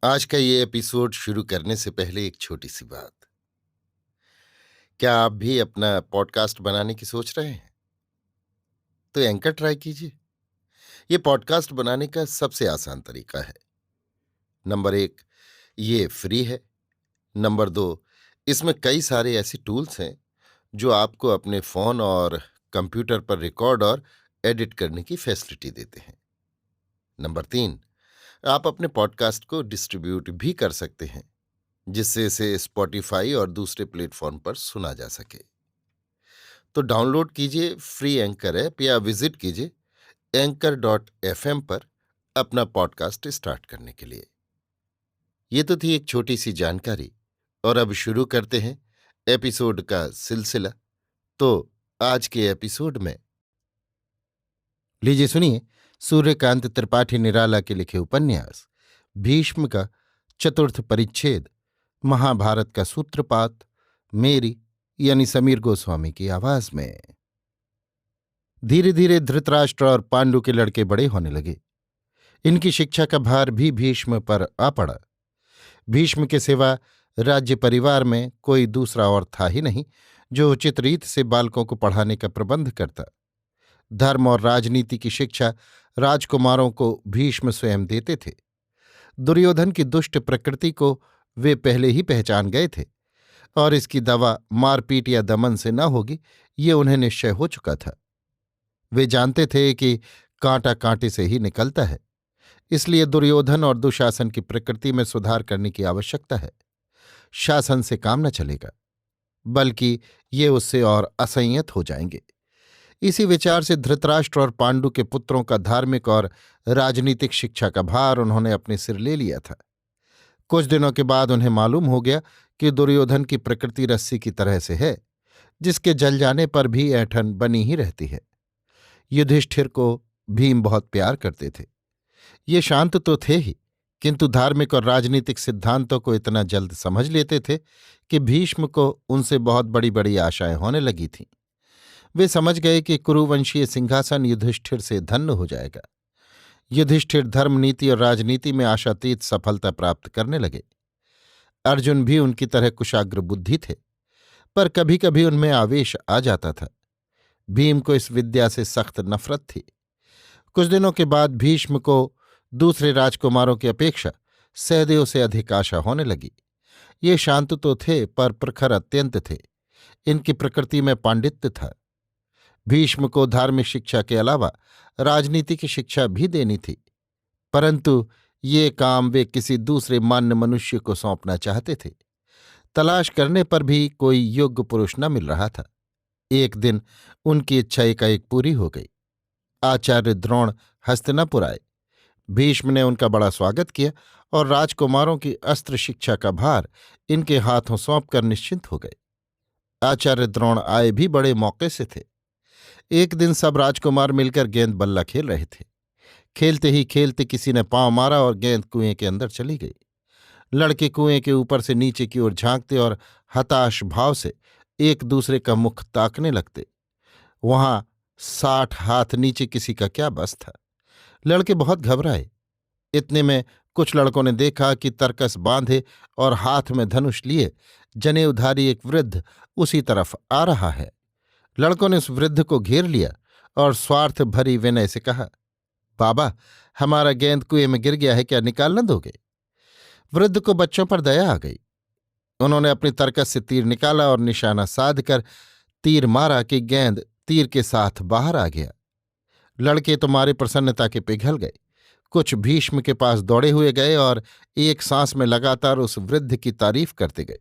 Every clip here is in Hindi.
आज का ये एपिसोड शुरू करने से पहले एक छोटी सी बात। क्या आप भी अपना पॉडकास्ट बनाने की सोच रहे हैं? तो एंकर ट्राई कीजिए। ये पॉडकास्ट बनाने का सबसे आसान तरीका है। नंबर 1, ये फ्री है। नंबर 2, इसमें कई सारे ऐसे टूल्स हैं जो आपको अपने फोन और कंप्यूटर पर रिकॉर्ड और एडिट करने की फैसिलिटी देते हैं। नंबर 3, आप अपने पॉडकास्ट को डिस्ट्रीब्यूट भी कर सकते हैं, जिससे इसे स्पॉटिफाई और दूसरे प्लेटफॉर्म पर सुना जा सके। तो डाउनलोड कीजिए फ्री एंकर ऐप या विजिट कीजिए anchor.fm पर अपना पॉडकास्ट स्टार्ट करने के लिए। ये तो थी एक छोटी सी जानकारी, और अब शुरू करते हैं एपिसोड का सिलसिला। तो आज के एपिसोड में लीजिए सुनिए सूर्यकांत त्रिपाठी निराला के लिखे उपन्यास भीष्म का चतुर्थ परिच्छेद, महाभारत का सूत्रपात, मेरी यानी समीर गोस्वामी की आवाज में। धीरे धीरे धृतराष्ट्र और पांडु के लड़के बड़े होने लगे। इनकी शिक्षा का भार भी भीष्म पर आ पड़ा। भीष्म के सिवा राज्य परिवार में कोई दूसरा और था ही नहीं जो उचित रीत से बालकों को पढ़ाने का प्रबंध करता। धर्म और राजनीति की शिक्षा राजकुमारों को भीष्म स्वयं देते थे। दुर्योधन की दुष्ट प्रकृति को वे पहले ही पहचान गए थे, और इसकी दवा मारपीट या दमन से न होगी, ये उन्हें निश्चय हो चुका था। वे जानते थे कि कांटा कांटे से ही निकलता है, इसलिए दुर्योधन और दुशासन की प्रकृति में सुधार करने की आवश्यकता है। शासन से काम न चलेगा, बल्कि ये उससे और असंयत हो जाएंगे। इसी विचार से धृतराष्ट्र और पांडु के पुत्रों का धार्मिक और राजनीतिक शिक्षा का भार उन्होंने अपने सिर ले लिया था। कुछ दिनों के बाद उन्हें मालूम हो गया कि दुर्योधन की प्रकृति रस्सी की तरह से है, जिसके जल जाने पर भी ऐंठन बनी ही रहती है। युधिष्ठिर को भीम बहुत प्यार करते थे। ये शांत तो थे ही, किंतु धार्मिक और राजनीतिक सिद्धांतों को इतना जल्द समझ लेते थे कि भीष्म को उनसे बहुत बड़ी बड़ी आशाएं होने लगी थीं। वे समझ गए कि कुरुवंशीय सिंहासन युधिष्ठिर से धन्य हो जाएगा। युधिष्ठिर धर्म नीति और राजनीति में आशातीत सफलता प्राप्त करने लगे। अर्जुन भी उनकी तरह कुशाग्र बुद्धि थे, पर कभी कभी उनमें आवेश आ जाता था। भीम को इस विद्या से सख्त नफरत थी। कुछ दिनों के बाद भीष्म को दूसरे राजकुमारों की अपेक्षा सहदेव से अधिक आशा होने लगी। ये शांत तो थे, पर प्रखर अत्यंत थे। इनकी प्रकृति में पांडित्य था। भीष्म को धार्मिक शिक्षा के अलावा राजनीति की शिक्षा भी देनी थी, परंतु ये काम वे किसी दूसरे मान्य मनुष्य को सौंपना चाहते थे। तलाश करने पर भी कोई योग्य पुरुष न मिल रहा था। एक दिन उनकी इच्छा एकाएक पूरी हो गई। आचार्य द्रोण हस्तिनापुर आए। भीष्म ने उनका बड़ा स्वागत किया और राजकुमारों की अस्त्र शिक्षा का भार इनके हाथों सौंपकर निश्चिंत हो गए। आचार्य द्रोण आए भी बड़े मौके से थे। एक दिन सब राजकुमार मिलकर गेंद बल्ला खेल रहे थे। खेलते ही खेलते किसी ने पांव मारा और गेंद कुएं के अंदर चली गई। लड़के कुएं के ऊपर से नीचे की ओर झांकते और हताश भाव से एक दूसरे का मुख ताकने लगते। वहां 60 हाथ नीचे किसी का क्या बस था। लड़के बहुत घबराए। इतने में कुछ लड़कों ने देखा कि तरकस बांधे और हाथ में धनुष लिए जनेऊधारी एक वृद्ध उसी तरफ आ रहा है। लड़कों ने उस वृद्ध को घेर लिया और स्वार्थ भरी विनय से कहा, बाबा, हमारा गेंद कुएं में गिर गया है, क्या निकाल न दोगे? वृद्ध को बच्चों पर दया आ गई। उन्होंने अपनी तरकस से तीर निकाला और निशाना साधकर तीर मारा कि गेंद तीर के साथ बाहर आ गया। लड़के तुम्हारी प्रसन्नता के पिघल गए। कुछ भीष्म के पास दौड़े हुए गए और एक सांस में लगातार उस वृद्ध की तारीफ करते गए।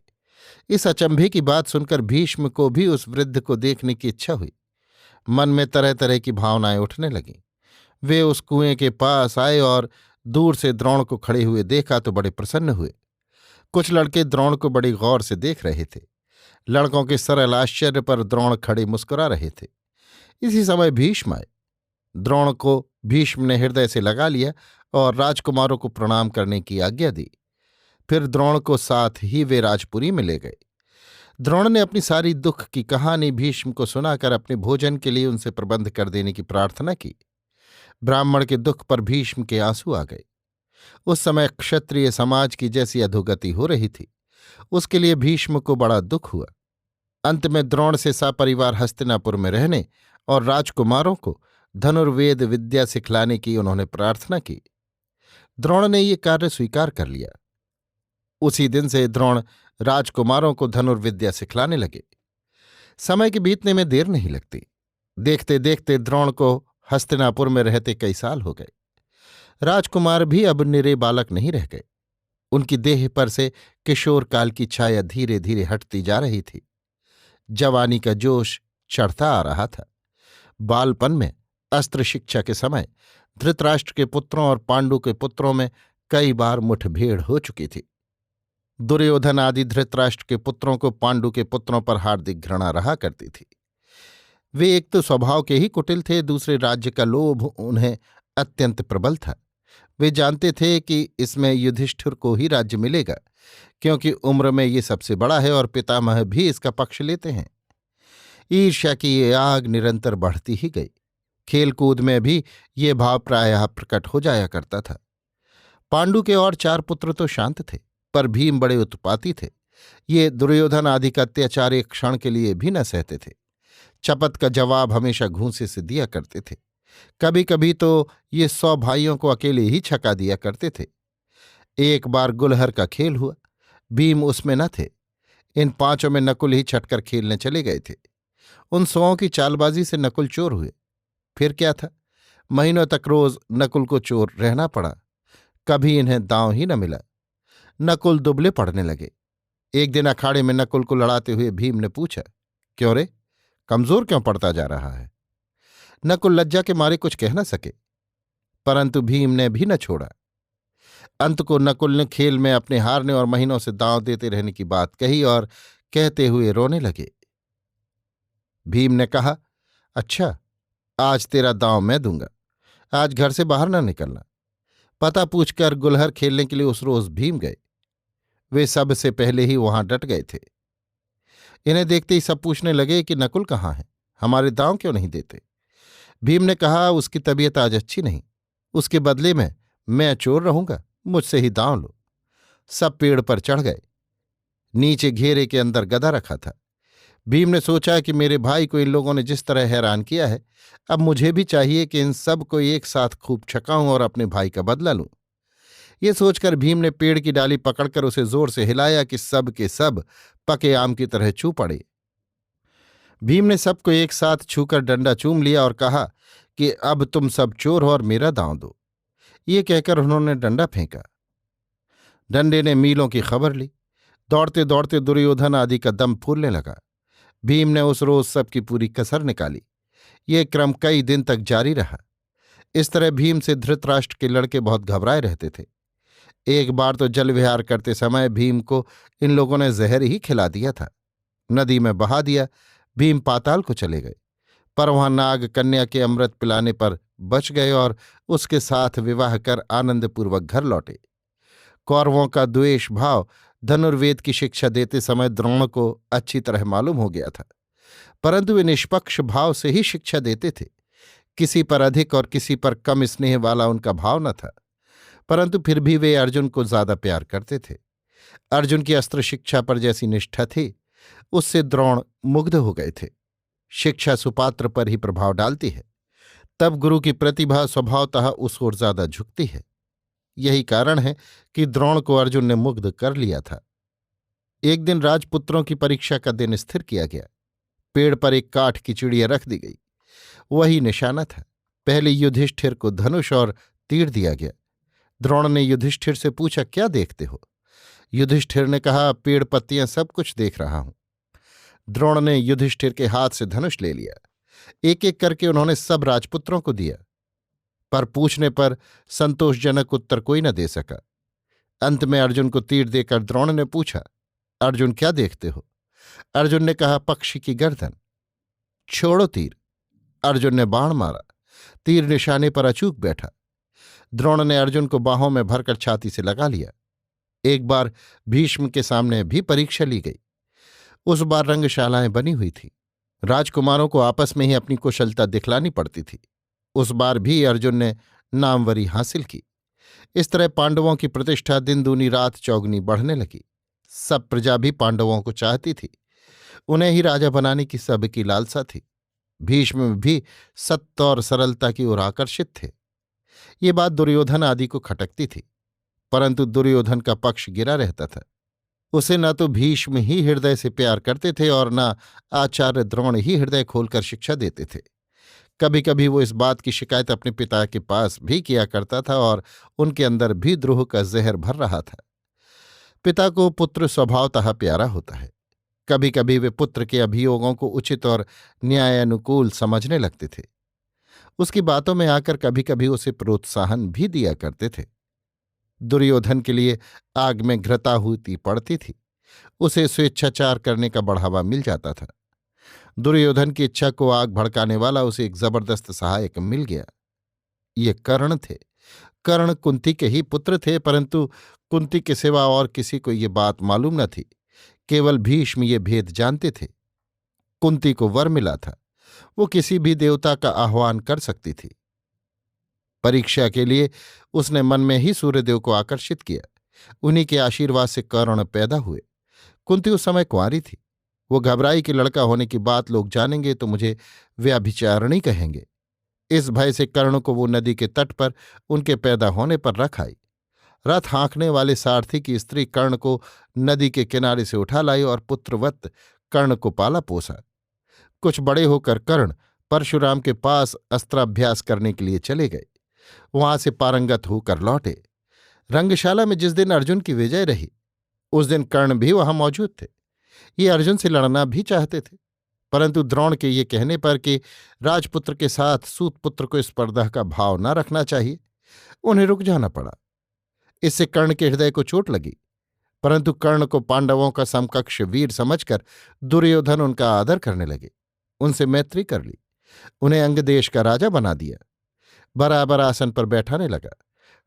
इस अचंभे की बात सुनकर भीष्म को भी उस वृद्ध को देखने की इच्छा हुई। मन में तरह तरह की भावनाएं उठने लगीं। वे उस कुएं के पास आए और दूर से द्रोण को खड़े हुए देखा तो बड़े प्रसन्न हुए। कुछ लड़के द्रोण को बड़ी गौर से देख रहे थे। लड़कों के सरल आश्चर्य पर द्रोण खड़े मुस्कुरा रहे थे। इसी समय भीष्म आए। द्रोण को भीष्म ने हृदय से लगा लिया और राजकुमारों को प्रणाम करने की आज्ञा दी। फिर द्रोण को साथ ही वे राजपुरी में ले गए। द्रोण ने अपनी सारी दुख की कहानी भीष्म को सुनाकर अपने भोजन के लिए उनसे प्रबंध कर देने की प्रार्थना की। ब्राह्मण के दुख पर भीष्म के आंसू आ गए। उस समय क्षत्रिय समाज की जैसी अधोगति हो रही थी, उसके लिए भीष्म को बड़ा दुख हुआ। अंत में द्रोण से सपरिवार हस्तिनापुर में रहने और राजकुमारों को धनुर्वेद विद्या सिखलाने की उन्होंने प्रार्थना की। द्रोण ने ये कार्य स्वीकार कर लिया। उसी दिन से द्रोण राजकुमारों को धनुर्विद्या सिखलाने लगे। समय के बीतने में देर नहीं लगती। देखते देखते द्रोण को हस्तिनापुर में रहते कई साल हो गए। राजकुमार भी अब निरे बालक नहीं रह गए। उनकी देह पर से किशोर काल की छाया धीरे धीरे हटती जा रही थी। जवानी का जोश चढ़ता आ रहा था। बालपन में अस्त्र शिक्षा के समय धृतराष्ट्र के पुत्रों और पांडु के पुत्रों में कई बार मुठभेड़ हो चुकी थी। दुर्योधन आदि धृतराष्ट्र के पुत्रों को पांडु के पुत्रों पर हार्दिक घृणा रहा करती थी। वे एक तो स्वभाव के ही कुटिल थे, दूसरे राज्य का लोभ उन्हें अत्यंत प्रबल था। वे जानते थे कि इसमें युधिष्ठिर को ही राज्य मिलेगा, क्योंकि उम्र में ये सबसे बड़ा है और पितामह भी इसका पक्ष लेते हैं। ईर्ष्या की ये आग निरंतर बढ़ती ही गई। खेलकूद में भी ये भाव प्रायः प्रकट हो जाया करता था। पांडु के और 4 पुत्र तो शांत थे, पर भीम बड़े उत्पाती थे। ये दुर्योधन आदि का अत्याचार एक क्षण के लिए भी न सहते थे। चपत का जवाब हमेशा घूंसे से दिया करते थे। कभी कभी तो ये 100 भाइयों को अकेले ही छका दिया करते थे। एक बार गुलहर का खेल हुआ। भीम उसमें न थे। इन 5 में नकुल ही छटकर खेलने चले गए थे। उन 100 की चालबाजी से नकुल चोर हुए। फिर क्या था, महीनों तक रोज नकुल को चोर रहना पड़ा। कभी इन्हें दांव ही न मिला। नकुल दुबले पड़ने लगे। एक दिन अखाड़े में नकुल को लड़ाते हुए भीम ने पूछा, क्यों रे, कमजोर क्यों पड़ता जा रहा है? नकुल लज्जा के मारे कुछ कह न सके, परंतु भीम ने भी न छोड़ा। अंत को नकुल ने खेल में अपने हारने और महीनों से दांव देते रहने की बात कही और कहते हुए रोने लगे। भीम ने कहा, अच्छा, आज तेरा दांव मैं दूंगा। आज घर से बाहर न निकलना। पता पूछकर गुलहर खेलने के लिए उस रोज भीम गए। वे सबसे पहले ही वहां डट गए थे। इन्हें देखते ही सब पूछने लगे कि नकुल कहाँ है, हमारे दांव क्यों नहीं देते? भीम ने कहा, उसकी तबीयत आज अच्छी नहीं, उसके बदले में मैं चोर रहूंगा, मुझसे ही दांव लो। सब पेड़ पर चढ़ गए। नीचे घेरे के अंदर गदा रखा था। भीम ने सोचा कि मेरे भाई को इन लोगों ने जिस तरह हैरान किया है, अब मुझे भी चाहिए कि इन सब को एक साथ खूब छकाऊं और अपने भाई का बदला लूं। ये सोचकर भीम ने पेड़ की डाली पकड़कर उसे जोर से हिलाया कि सब के सब पके आम की तरह छू पड़े। भीम ने सबको एक साथ छूकर डंडा चूम लिया और कहा कि अब तुम सब चोर हो और मेरा दांव दो। ये कहकर उन्होंने डंडा फेंका। डंडे ने मीलों की खबर ली। दौड़ते दौड़ते दुर्योधन आदि का दम फूलने लगा। भीम ने उस रोज सबकी पूरी कसर निकाली। ये क्रम कई दिन तक जारी रहा। इस तरह भीम से धृतराष्ट्र के लड़के बहुत घबराए रहते थे। एक बार तो जल विहार करते समय भीम को इन लोगों ने जहर ही खिला दिया था। नदी में बहा दिया। भीम पाताल को चले गए, पर वहां नाग कन्या के अमृत पिलाने पर बच गए और उसके साथ विवाह कर आनंदपूर्वक घर लौटे। कौरवों का द्वेष भाव धनुर्वेद की शिक्षा देते समय द्रोण को अच्छी तरह मालूम हो गया था, परंतु वे निष्पक्ष भाव से ही शिक्षा देते थे। किसी पर अधिक और किसी पर कम स्नेह वाला उनका भाव न था, परंतु फिर भी वे अर्जुन को ज्यादा प्यार करते थे। अर्जुन की अस्त्र शिक्षा पर जैसी निष्ठा थी, उससे द्रोण मुग्ध हो गए थे। शिक्षा सुपात्र पर ही प्रभाव डालती है, तब गुरु की प्रतिभा स्वभावतः उस ओर ज्यादा झुकती है। यही कारण है कि द्रोण को अर्जुन ने मुग्ध कर लिया था। एक दिन राजपुत्रों की परीक्षा का दिन स्थिर किया गया। पेड़ पर एक काठ की चिड़िया रख दी गई। वही निशाना था। पहले युधिष्ठिर को धनुष और तीर दिया गया। द्रोण ने युधिष्ठिर से पूछा, क्या देखते हो? युधिष्ठिर ने कहा, पेड़ पत्तियां सब कुछ देख रहा हूं। द्रोण ने युधिष्ठिर के हाथ से धनुष ले लिया। एक एक करके उन्होंने सब राजपुत्रों को दिया, पर पूछने पर संतोषजनक उत्तर कोई न दे सका। अंत में अर्जुन को तीर देकर द्रोण ने पूछा, अर्जुन क्या देखते हो? अर्जुन ने कहा, पक्षी की गर्दन। छोड़ो तीर। अर्जुन ने बाण मारा। तीर निशाने पर अचूक बैठा। द्रोण ने अर्जुन को बाहों में भरकर छाती से लगा लिया। एक बार भीष्म के सामने भी परीक्षा ली गई। उस बार रंगशालाएं बनी हुई थी। राजकुमारों को आपस में ही अपनी कुशलता दिखलानी पड़ती थी। उस बार भी अर्जुन ने नामवरी हासिल की। इस तरह पांडवों की प्रतिष्ठा दिन दूनी रात चौगनी बढ़ने लगी। सब प्रजा भी पांडवों को चाहती थी। उन्हें ही राजा बनाने की सबकी लालसा थी। भीष्म भी सत्य और सरलता की ओर आकर्षित थे। ये बात दुर्योधन आदि को खटकती थी, परंतु दुर्योधन का पक्ष गिरा रहता था। उसे न तो भीष्म ही हृदय से प्यार करते थे और न आचार्य द्रोण ही हृदय खोलकर शिक्षा देते थे। कभी कभी वो इस बात की शिकायत अपने पिता के पास भी किया करता था और उनके अंदर भी द्रोह का जहर भर रहा था। पिता को पुत्र स्वभावतः प्यारा होता है। कभी कभी वे पुत्र के अभियोगों को उचित और न्यायानुकूल समझने लगते थे। उसकी बातों में आकर कभी कभी उसे प्रोत्साहन भी दिया करते थे। दुर्योधन के लिए आग में घृताहुति पड़ती थी। उसे स्वेच्छाचार करने का बढ़ावा मिल जाता था। दुर्योधन की इच्छा को आग भड़काने वाला उसे एक जबरदस्त सहायक मिल गया। ये कर्ण थे। कर्ण कुंती के ही पुत्र थे, परंतु कुंती के सिवा और किसी को ये बात मालूम न थी। केवल भीष्म ये भेद जानते थे। कुंती को वर मिला था, वो किसी भी देवता का आह्वान कर सकती थी। परीक्षा के लिए उसने मन में ही सूर्यदेव को आकर्षित किया। उन्हीं के आशीर्वाद से कर्ण पैदा हुए। कुंती उस समय कुंवारी थी। वो घबराई कि लड़का होने की बात लोग जानेंगे तो मुझे व्यभिचारिणी कहेंगे। इस भय से कर्ण को वो नदी के तट पर उनके पैदा होने पर रख आई। रथ हाँकने वाले सारथी की स्त्री कर्ण को नदी के किनारे से उठा लाई और पुत्रवत कर्ण को पाला पोसा। कुछ बड़े होकर कर्ण परशुराम के पास अस्त्राभ्यास करने के लिए चले गए। वहां से पारंगत होकर लौटे। रंगशाला में जिस दिन अर्जुन की विजय रही, उस दिन कर्ण भी वहां मौजूद थे। ये अर्जुन से लड़ना भी चाहते थे, परंतु द्रोण के ये कहने पर कि राजपुत्र के साथ सूतपुत्र को स्पर्धा का भाव न रखना चाहिए, उन्हें रुक जाना पड़ा। इससे कर्ण के हृदय को चोट लगी, परंतु कर्ण को पांडवों का समकक्ष वीर समझकर दुर्योधन उनका आदर करने लगे। उनसे मैत्री कर ली। उन्हें अंगदेश का राजा बना दिया। बराबर आसन पर बैठाने लगा।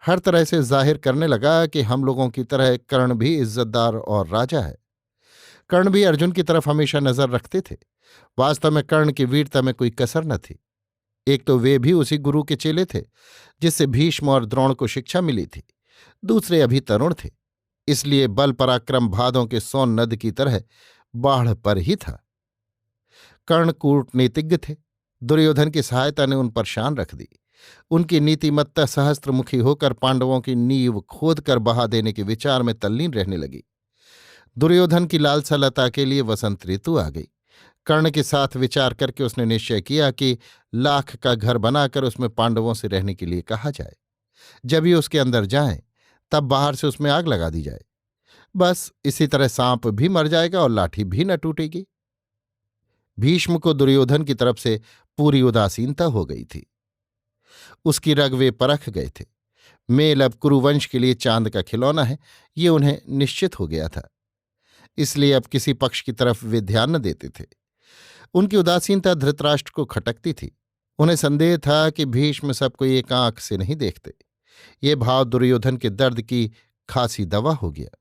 हर तरह से जाहिर करने लगा कि हम लोगों की तरह कर्ण भी इज्जतदार और राजा है। कर्ण भी अर्जुन की तरफ हमेशा नजर रखते थे। वास्तव में कर्ण की वीरता में कोई कसर न थी। एक तो वे भी उसी गुरु के चेले थे जिससे भीष्म और द्रोण को शिक्षा मिली थी। दूसरे अभी तरुण थे, इसलिए बल पराक्रम भादों के सोन नद की तरह बाढ़ पर ही था। कर्ण कूटनीतिज्ञ थे। दुर्योधन की सहायता ने उन पर शान रख दी। उनकी नीतिमत्ता सहस्त्रमुखी होकर पांडवों की नींव खोद कर बहा देने के विचार में तल्लीन रहने लगी। दुर्योधन की लालसा लता के लिए वसंत ऋतु आ गई। कर्ण के साथ विचार करके उसने निश्चय किया कि लाख का घर बनाकर उसमें पांडवों से रहने के लिए कहा जाए। जब ये उसके अंदर जाएं, तब बाहर से उसमें आग लगा दी जाए। बस इसी तरह सांप भी मर जाएगा और लाठी भी न टूटेगी। भीष्म को दुर्योधन की तरफ से पूरी उदासीनता हो गई थी। उसकी रग वे परख गए थे। मेल अब कुरुवंश के लिए चांद का खिलौना है, ये उन्हें निश्चित हो गया था। इसलिए अब किसी पक्ष की तरफ वे ध्यान न देते थे। उनकी उदासीनता धृतराष्ट्र को खटकती थी। उन्हें संदेह था कि भीष्म सबको एक आंख से नहीं देखते। ये भाव दुर्योधन के दर्द की खासी दवा हो गया।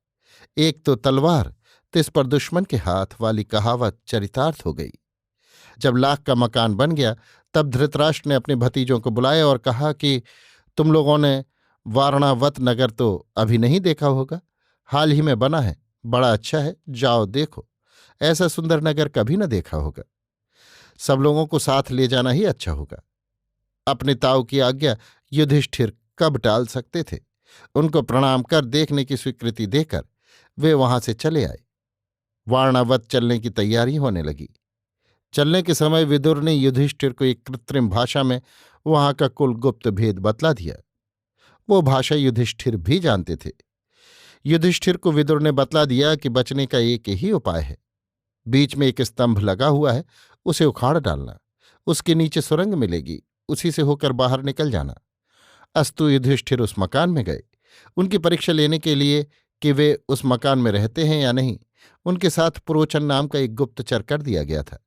एक तो तलवार, तिस पर दुश्मन के हाथ वाली कहावत चरितार्थ हो गई। जब लाख का मकान बन गया, तब धृतराष्ट्र ने अपने भतीजों को बुलाया और कहा कि तुम लोगों ने वारणावत नगर तो अभी नहीं देखा होगा, हाल ही में बना है, बड़ा अच्छा है, जाओ देखो। ऐसा सुंदर नगर कभी न देखा होगा। सब लोगों को साथ ले जाना ही अच्छा होगा। अपने ताऊ की आज्ञा युधिष्ठिर कब टाल सकते थे। उनको प्रणाम कर देखने की स्वीकृति देकर वे वहां से चले आए। वारणावत चलने की तैयारी होने लगी। चलने के समय विदुर ने युधिष्ठिर को एक कृत्रिम भाषा में वहां का कुल गुप्त भेद बतला दिया। वो भाषा युधिष्ठिर भी जानते थे। युधिष्ठिर को विदुर ने बतला दिया कि बचने का एक ही उपाय है। बीच में एक स्तंभ लगा हुआ है, उसे उखाड़ डालना। उसके नीचे सुरंग मिलेगी, उसी से होकर बाहर निकल जाना। अस्तु युधिष्ठिर उस मकान में गए। उनकी परीक्षा लेने के लिए कि वे उस मकान में रहते हैं या नहीं, उनके साथ पुरोचन नाम का एक गुप्तचर कर दिया गया था।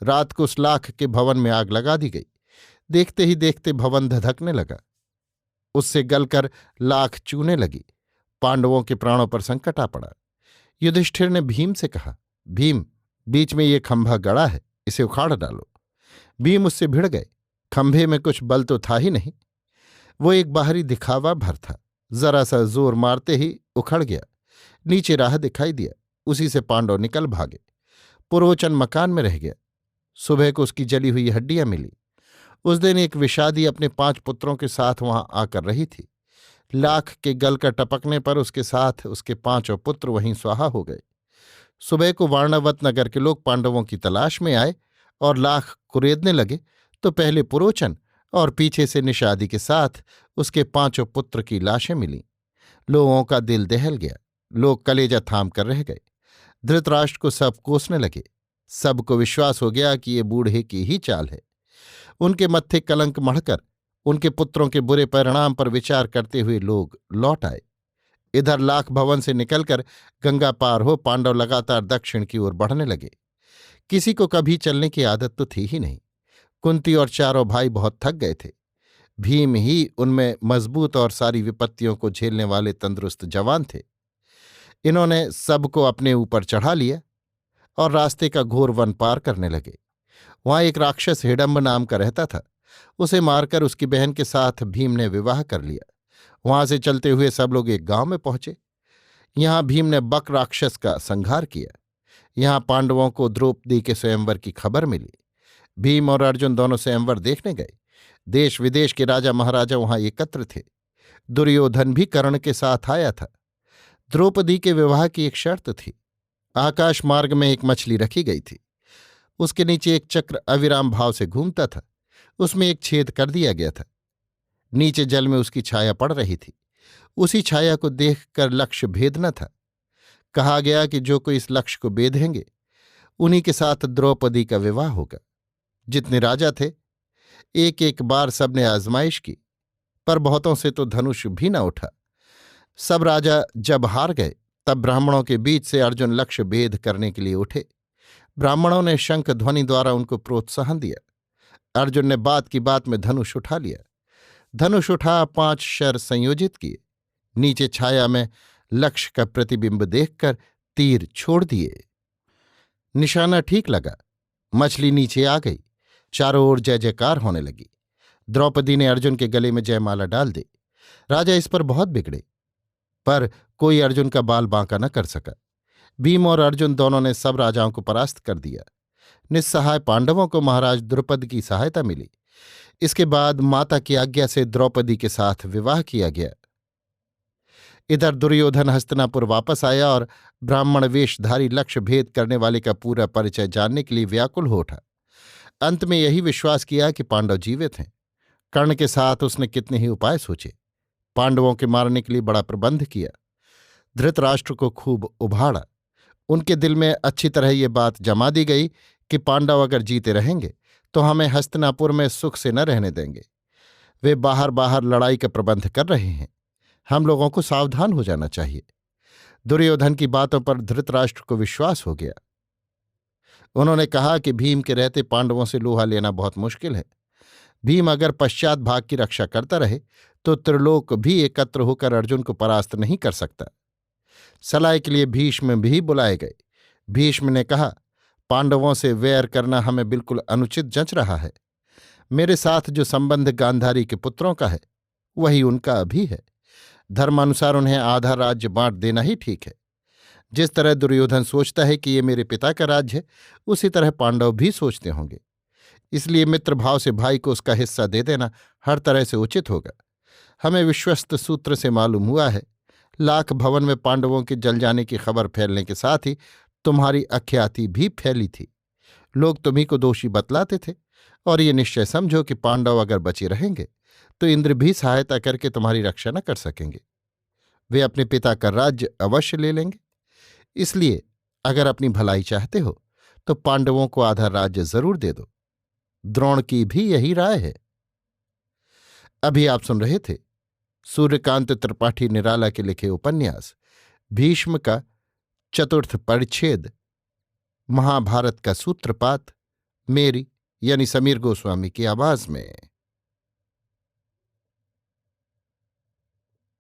रात को उस लाख के भवन में आग लगा दी गई। देखते ही देखते भवन धधकने लगा। उससे गलकर लाख चूने लगी। पांडवों के प्राणों पर संकट आ पड़ा। युधिष्ठिर ने भीम से कहा, भीम, बीच में ये खंभा गड़ा है, इसे उखाड़ डालो। भीम उससे भिड़ गए। खंभे में कुछ बल तो था ही नहीं, वो एक बाहरी दिखावा भर था। जरा सा जोर मारते ही उखड़ गया। नीचे राह दिखाई दिया, उसी से पांडव निकल भागे। पुरोचन मकान में रह गया। सुबह को उसकी जली हुई हड्डियां मिली। उस दिन एक विषादी अपने 5 पुत्रों के साथ वहां आकर रही थी। लाख के गल का टपकने पर उसके साथ उसके 5 पुत्र वहीं स्वाहा हो गए। सुबह को वार्णावत नगर के लोग पांडवों की तलाश में आए और लाख कुरेदने लगे तो पहले पुरोचन और पीछे से निषादी के साथ उसके 5 पुत्र की लाशें मिलीं। लोगों का दिल दहल गया। लोग कलेजा थाम कर रह गए। धृतराष्ट्र को सब कोसने लगे। सबको विश्वास हो गया कि ये बूढ़े की ही चाल है। उनके मत्थे कलंक मढ़कर उनके पुत्रों के बुरे परिणाम पर विचार करते हुए लोग लौट आए। इधर लाख भवन से निकलकर गंगा पार हो पांडव लगातार दक्षिण की ओर बढ़ने लगे। किसी को कभी चलने की आदत तो थी ही नहीं। कुंती और चारों भाई बहुत थक गए थे। भीम ही उनमें मजबूत और सारी विपत्तियों को झेलने वाले तंदुरुस्त जवान थे। इन्होंने सबको अपने ऊपर चढ़ा लिया और रास्ते का घोर वन पार करने लगे। वहां एक राक्षस हिडम्ब नाम का रहता था। उसे मारकर उसकी बहन के साथ भीम ने विवाह कर लिया। वहां से चलते हुए सब लोग एक गांव में पहुंचे। यहां भीम ने बक राक्षस का संहार किया। यहां पांडवों को द्रौपदी के स्वयंवर की खबर मिली। भीम और अर्जुन दोनों स्वयंवर देखने गए। देश विदेश के राजा महाराजा वहां एकत्र थे। दुर्योधन भी कर्ण के साथ आया था। द्रौपदी के विवाह की एक शर्त थी। आकाश मार्ग में एक मछली रखी गई थी। उसके नीचे एक चक्र अविराम भाव से घूमता था। उसमें एक छेद कर दिया गया था। नीचे जल में उसकी छाया पड़ रही थी। उसी छाया को देखकर लक्ष्य भेदना था। कहा गया कि जो कोई इस लक्ष्य को बेधेंगे उन्हीं के साथ द्रौपदी का विवाह होगा। जितने राजा थे एक एक बार सबने आजमाइश की, पर बहुतों से तो धनुष भी न उठा। सब राजा जब हार गए तब ब्राह्मणों के बीच से अर्जुन लक्ष्य भेद करने के लिए उठे। ब्राह्मणों ने शंख ध्वनि द्वारा उनको प्रोत्साहन दिया। अर्जुन ने बात की बात में धनुष उठा लिया। धनुष उठा 5 शर संयोजित किए। नीचे छाया में लक्ष्य का प्रतिबिंब देखकर तीर छोड़ दिए। निशाना ठीक लगा। मछली नीचे आ गई। चारों ओर जय जयकार होने लगी। द्रौपदी ने अर्जुन के गले में जयमाला डाल दी। राजा इस पर बहुत बिगड़े, पर कोई अर्जुन का बाल बांका न कर सका। भीम और अर्जुन दोनों ने सब राजाओं को परास्त कर दिया। निस्सहाय पांडवों को महाराज द्रुपद की सहायता मिली। इसके बाद माता की आज्ञा से द्रौपदी के साथ विवाह किया गया। इधर दुर्योधन हस्तिनापुर वापस आया और ब्राह्मण वेशधारी लक्ष्य भेद करने वाले का पूरा परिचय जानने के लिए व्याकुल हो उठा। अंत में यही विश्वास किया कि पांडव जीवित हैं। कर्ण के साथ उसने कितने ही उपाय सोचे। पांडवों के मारने के लिए बड़ा प्रबंध किया। धृतराष्ट्र को खूब उभाड़ा। उनके दिल में अच्छी तरह ये बात जमा दी गई कि पांडव अगर जीते रहेंगे तो हमें हस्तिनापुर में सुख से न रहने देंगे। वे बाहर बाहर लड़ाई का प्रबंध कर रहे हैं। हम लोगों को सावधान हो जाना चाहिए। दुर्योधन की बातों पर धृतराष्ट्र को विश्वास हो गया। उन्होंने कहा कि भीम के रहते पांडवों से लोहा लेना बहुत मुश्किल है। भीम अगर पश्चात भाग की रक्षा करता रहे तो त्रिलोक भी एकत्र होकर अर्जुन को परास्त नहीं कर सकता। सलाह के लिए भीष्म भी बुलाए गए। भीष्म ने कहा, पांडवों से वैर करना हमें बिल्कुल अनुचित जंच रहा है। मेरे साथ जो संबंध गांधारी के पुत्रों का है वही उनका भी है। धर्मानुसार उन्हें आधा राज्य बांट देना ही ठीक है। जिस तरह दुर्योधन सोचता है कि ये मेरे पिता का राज्य है, उसी तरह पांडव भी सोचते होंगे। इसलिए मित्र भाव से भाई को उसका हिस्सा दे देना हर तरह से उचित होगा। हमें विश्वस्त सूत्र से मालूम हुआ है, लाख भवन में पांडवों के जल जाने की खबर फैलने के साथ ही तुम्हारी अख्याति भी फैली थी। लोग तुम्ही को दोषी बतलाते थे और ये निश्चय समझो कि पांडव अगर बचे रहेंगे तो इंद्र भी सहायता करके तुम्हारी रक्षा न कर सकेंगे। वे अपने पिता का राज्य अवश्य ले लेंगे। इसलिए अगर अपनी भलाई चाहते हो तो पांडवों को आधा राज्य जरूर दे दो। द्रोण की भी यही राय है। अभी आप सुन रहे थे सूर्यकांत त्रिपाठी निराला के लिखे उपन्यास भीष्म का चतुर्थ परिच्छेद महाभारत का सूत्रपात, मेरी यानी समीर गोस्वामी की आवाज में।